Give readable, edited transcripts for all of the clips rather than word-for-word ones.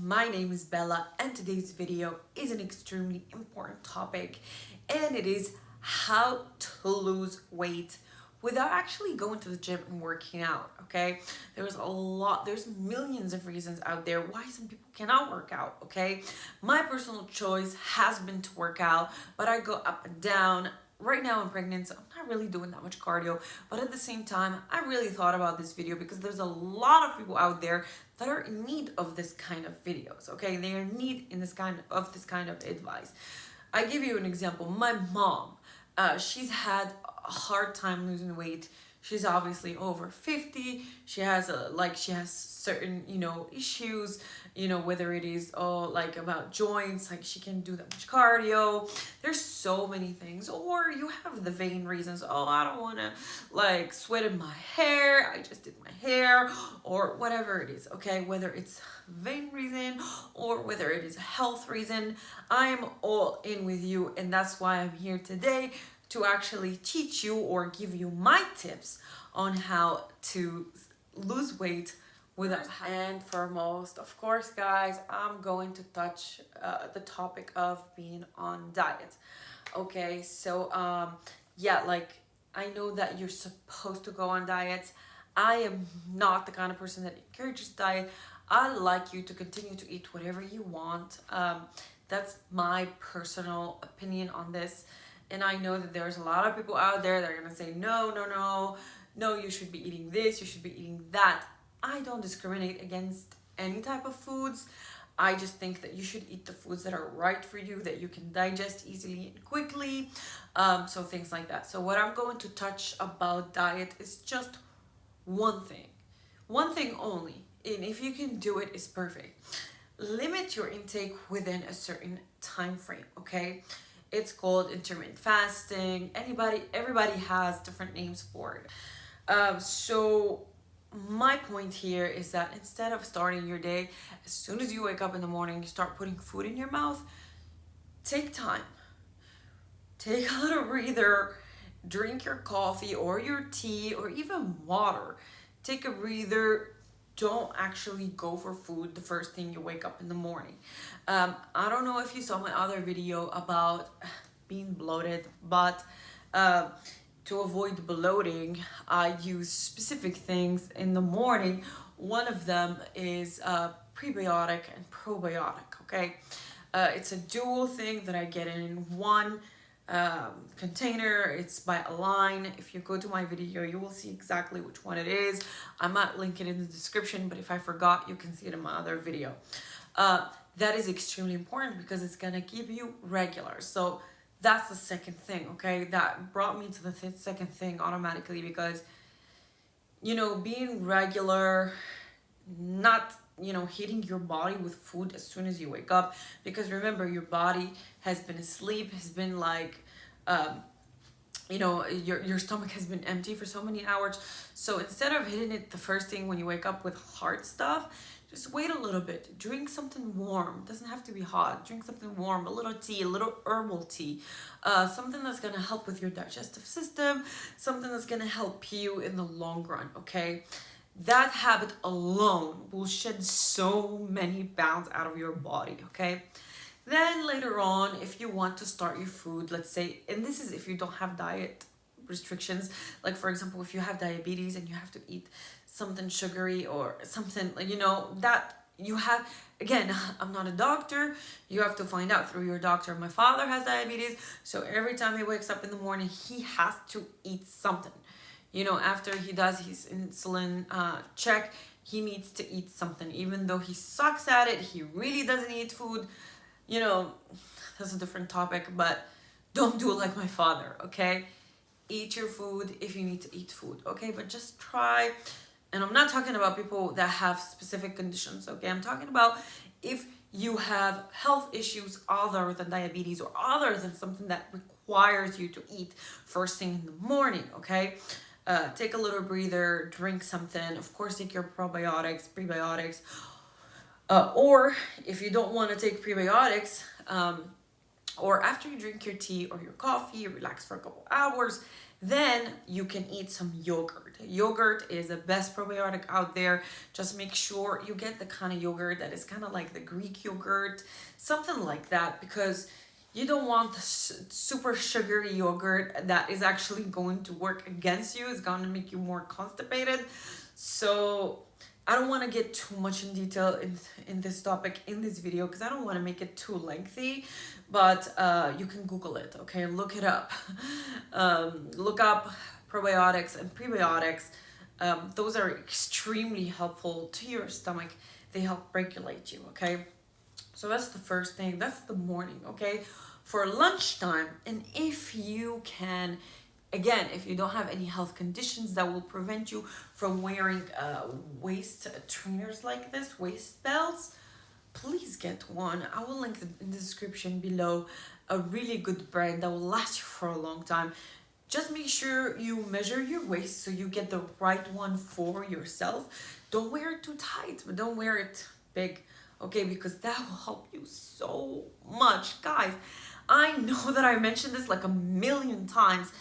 my name is Bella and today's video is an extremely important topic, and it is how to lose weight without actually going to the gym and working out. Okay, there's millions of reasons out there why some people cannot work out. Okay, my personal choice has been to work out, but I go up and down. Right now I'm pregnant, so I'm not really doing that much cardio, but at the same time I really thought about this video because there's a lot of people out there that are in need of this kind of videos. Okay, they are in need in this kind of advice. I give you an example. My mom, she's had a hard time losing weight. She's obviously over 50. She has certain, issues, whether it is about joints, like she can't do that much cardio. There's so many things. Or you have the vain reasons. Oh, I don't want to sweat in my hair. I just did my hair, or whatever it is. Okay, whether it's vain reason or whether it is a health reason, I am all in with you, and that's why I'm here today to actually teach you or give you my tips on how to lose weight without. And foremost, of course, guys, I'm going to touch the topic of being on diet. Okay, so yeah, I know that you're supposed to go on diets. I am not the kind of person that encourages diet. I like you to continue to eat whatever you want. That's my personal opinion on this. And I know that there's a lot of people out there that are going to say, no, you should be eating this, you should be eating that. I don't discriminate against any type of foods. I just think that you should eat the foods that are right for you, that you can digest easily and quickly. So things like that. So what I'm going to touch about diet is just one thing only. And if you can do it, it's perfect. Limit your intake within a certain time frame, okay? It's called intermittent fasting. Everybody has different names for it. So my point here is that instead of starting your day, as soon as you wake up in the morning, you start putting food in your mouth, take time. Take a little breather, drink your coffee or your tea or even water. Take a breather. Don't actually go for food the first thing you wake up in the morning. I don't know if you saw my other video about being bloated, but to avoid bloating, I use specific things in the morning. One of them is prebiotic and probiotic, okay? It's a dual thing that I get in one container. It's by Align. If you go to my video, you will see exactly which one it is. I might link it in the description, but if I forgot, you can see it in my other video. That is extremely important because it's gonna keep you regular. So that's the second thing, okay? That brought me to the second thing automatically because, being regular, not hitting your body with food as soon as you wake up, because remember, your body has been asleep, has been your stomach has been empty for so many hours. So instead of hitting it the first thing when you wake up with hard stuff, just wait a little bit. Drink something warm. It doesn't have to be hot. Drink something warm, a little tea, a little herbal tea, something that's gonna help with your digestive system, something that's gonna help you in the long run, okay? That habit alone will shed so many pounds out of your body, okay? Then later on, if you want to start your food, let's say, and this is if you don't have diet restrictions, like for example, if you have diabetes and you have to eat something sugary or something, that you have, again, I'm not a doctor, you have to find out through your doctor. My father has diabetes, so every time he wakes up in the morning, he has to eat something. After he does his insulin check, he needs to eat something. Even though he sucks at it, he really doesn't eat food. That's a different topic, but don't do it like my father, okay? Eat your food if you need to eat food, okay? But just try. And I'm not talking about people that have specific conditions, okay? I'm talking about if you have health issues other than diabetes or other than something that requires you to eat first thing in the morning, okay? Take a little breather, drink something. Of course, take your probiotics, prebiotics. Or if you don't want to take prebiotics, or after you drink your tea or your coffee, relax for a couple hours, Then you can eat some yogurt. Yogurt is the best probiotic out there. Just make sure you get the kind of yogurt that is kind of like the Greek yogurt, something like that, because you don't want the super sugary yogurt that is actually going to work against you. It's going to make you more constipated. So I don't want to get too much in detail in this topic in this video because I don't want to make it too lengthy, but you can Google it, okay? Look it up. Look up probiotics and prebiotics. Those are extremely helpful to your stomach. They help regulate you, okay? So that's the first thing. That's the morning, okay? For lunchtime, and if you can, again, if you don't have any health conditions that will prevent you from wearing waist trainers like this, waist belts, please get one. I will link in the description below a really good brand that will last you for a long time. Just make sure you measure your waist so you get the right one for yourself. Don't wear it too tight, but don't wear it big, okay? Because that will help you so much. Guys, I know that I mentioned this like a million times,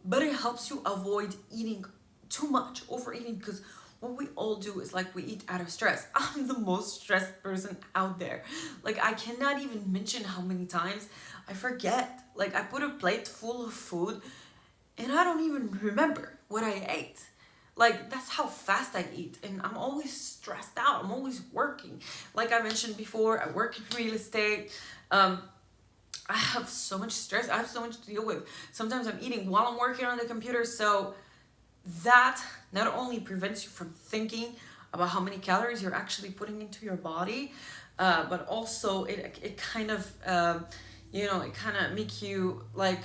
but it helps you avoid eating too much, overeating, because what we all do is like we eat out of stress. I'm the most stressed person out there. Like I cannot even mention how many times I forget. Like I put a plate full of food and I don't even remember what I ate. Like that's how fast I eat, and I'm always stressed out. I'm always working. Like I mentioned before, I work in real estate. I have so much stress. I have so much to deal with. Sometimes I'm eating while I'm working on the computer. So that not only prevents you from thinking about how many calories you're actually putting into your body, but also it kind of, it kind of make you like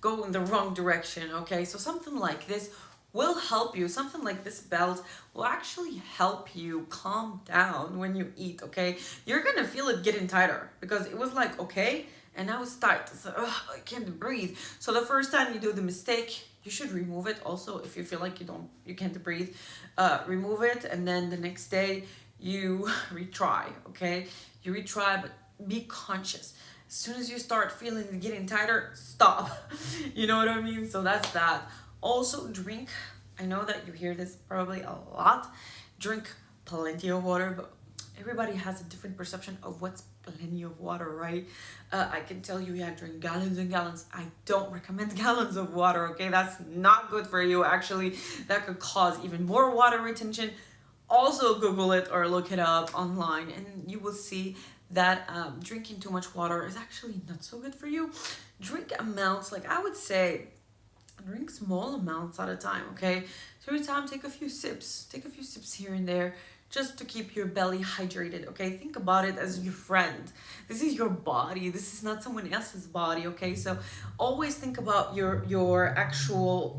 go in the wrong direction. Okay, so something like this will help you. Something like this belt will actually help you calm down when you eat. Okay, you're gonna feel it getting tighter because it was like okay, and now it's tight. It's like, I can't breathe. So the first time you do the mistake, you should remove it. Also, if you feel like you can't breathe, remove it, and then the next day you retry. Okay, you retry, but be conscious. As soon as you start feeling it getting tighter, stop. You know what I mean? So that's that. Also, drink. I know that you hear this probably a lot. Drink plenty of water, but everybody has a different perception of what's plenty of water, right? I can tell you, yeah, drink gallons and gallons. I don't recommend gallons of water, okay? That's not good for you, actually. That could cause even more water retention. Also, Google it or look it up online, and you will see that drinking too much water is actually not so good for you. Drink amounts, like I would say, drink small amounts at a time, okay? So every time, take a few sips here and there, just to keep your belly hydrated, okay? Think about it as your friend. This is your body. This is not someone else's body, okay? So always think about your actual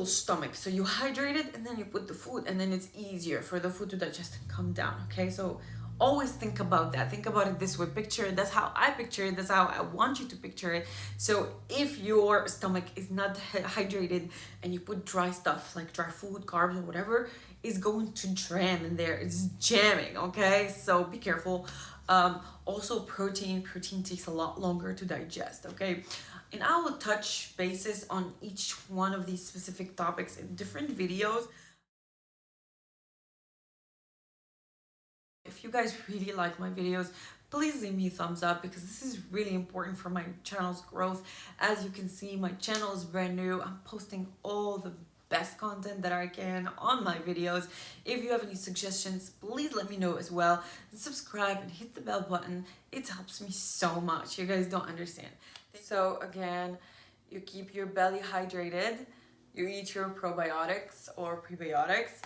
stomach. So you hydrate it, and then you put the food, and then it's easier for the food to digest and come down, okay? So always think about that. Think about it this way. Picture it. That's how I picture it. That's how I want you to picture it. So if your stomach is not hydrated and you put dry stuff like dry food, carbs, or whatever, is going to jam in there. It's jamming, okay? So be careful. Also, protein takes a lot longer to digest, okay? And I will touch bases on each one of these specific topics in different videos. If you guys really like my videos, please leave me a thumbs up because this is really important for my channel's growth. As you can see, my channel is brand new. I'm posting all the best content that I can on my videos. If you have any suggestions, please let me know as well. And subscribe and hit the bell button. It helps me so much. You guys don't understand. So again, you keep your belly hydrated. You eat your probiotics or prebiotics.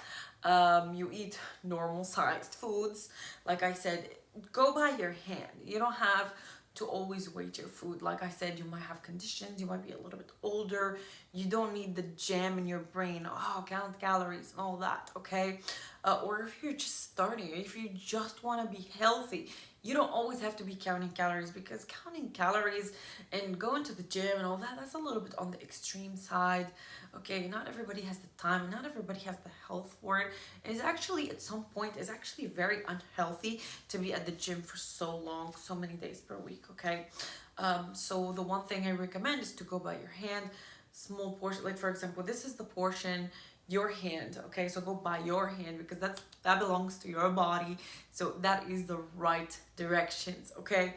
You eat normal sized foods. Like I said, go by your hand. You don't have to always weight your food. Like I said, you might have conditions, you might be a little bit older. You don't need the jam in your brain, oh, count calories and all that, okay? or if you're just starting, if you just want to be healthy. You don't always have to be counting calories, because counting calories and going to the gym and all that, that's a little bit on the extreme side. Okay, not everybody has the time, not everybody has the health for it. It's actually, at some point, it's actually very unhealthy to be at the gym for so long, so many days per week. Okay, so the one thing I recommend is to go by your hand, small portion. Like for example, this is the portion, your hand. Okay, so go by your hand, because that belongs to your body, so that is the right directions. Okay,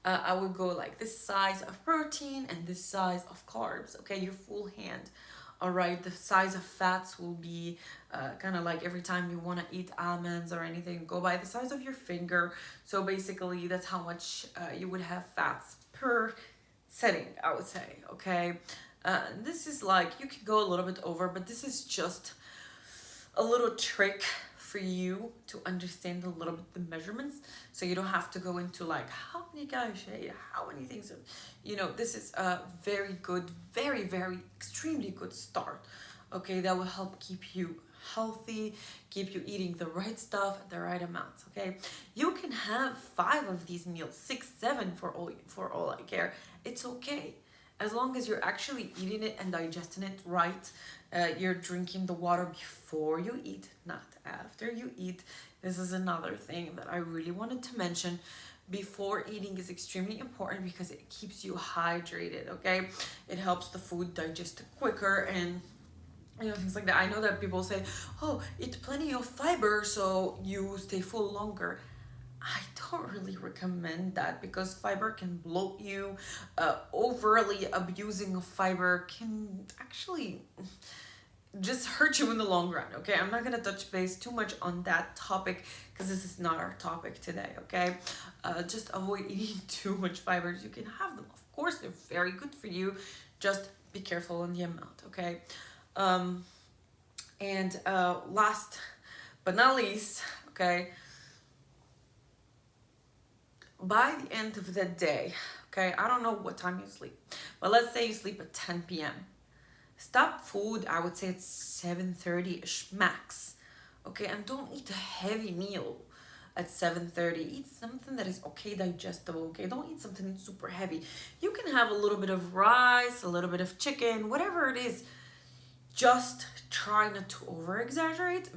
I would go like this size of protein and this size of carbs. Okay, your full hand. All right, the size of fats will be kind of like every time you want to eat almonds or anything, go by the size of your finger. So basically that's how much you would have fats per setting, I would say. Okay, this is like, you can go a little bit over, but this is just a little trick for you to understand a little bit the measurements, so you don't have to go into like how many calories should I eat, how many things. This is a very good, very, very extremely good start. Okay, that will help keep you healthy, keep you eating the right stuff at the right amounts. Okay, you can have 5 of these meals, 6, 7, for all I care. It's okay, as long as you're actually eating it and digesting it right. You're drinking the water before you eat, not after you eat. This is another thing that I really wanted to mention. Before eating is extremely important, because it keeps you hydrated. Okay, it helps the food digest quicker, and things like that. I know that people say, oh, eat plenty of fiber so you stay full longer. I don't really recommend that, because fiber can bloat you. Overly abusing of fiber can actually just hurt you in the long run. Okay, I'm not gonna touch base too much on that topic, because this is not our topic today. Okay, just avoid eating too much fibers. You can have them, of course, they're very good for you. Just be careful in the amount. Okay, and last but not least, okay, by the end of the day, okay, I don't know what time you sleep, but let's say you sleep at 10 p.m. Stop food, I would say it's 7:30-ish max. Okay, and don't eat a heavy meal at 7:30. Eat something that is okay digestible. Okay, don't eat something super heavy. You can have a little bit of rice, a little bit of chicken, whatever it is. Just try not to over exaggerate.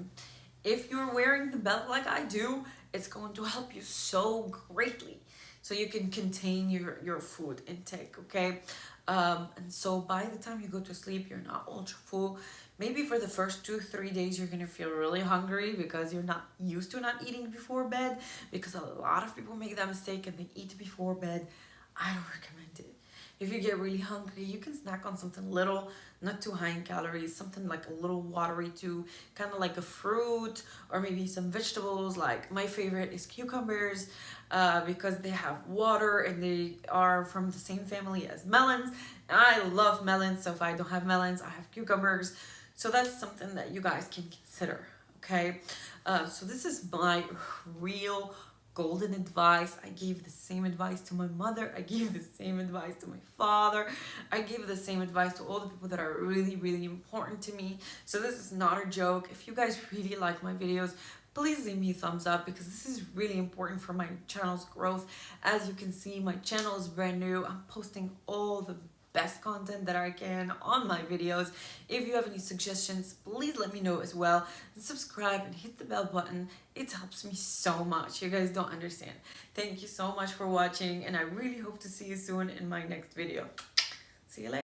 If you're wearing the belt like I do, it's going to help you so greatly, so you can contain your food intake. Okay, and so by the time you go to sleep, you're not ultra full. Maybe for the first 2-3 days you're gonna feel really hungry, because you're not used to not eating before bed, because a lot of people make that mistake and they eat before bed. I don't recommend it. If you get really hungry, you can snack on something little, not too high in calories, something like a little watery too, kind of like a fruit, or maybe some vegetables. Like my favorite is cucumbers, because they have water and they are from the same family as melons. And I love melons, so if I don't have melons, I have cucumbers. So that's something that you guys can consider. Okay, so this is my real golden advice. I gave the same advice to my mother. I gave the same advice to my father. I give the same advice to all the people that are really, really important to me. So this is not a joke. If you guys really like my videos, please leave me a thumbs up, because this is really important for my channel's growth. As you can see, my channel is brand new. I'm posting all the best content that I can on my videos. If you have any suggestions, please let me know as well. And subscribe and hit the bell button. It helps me so much. You guys don't understand. Thank you so much for watching, and I really hope to see you soon in my next video. See you later.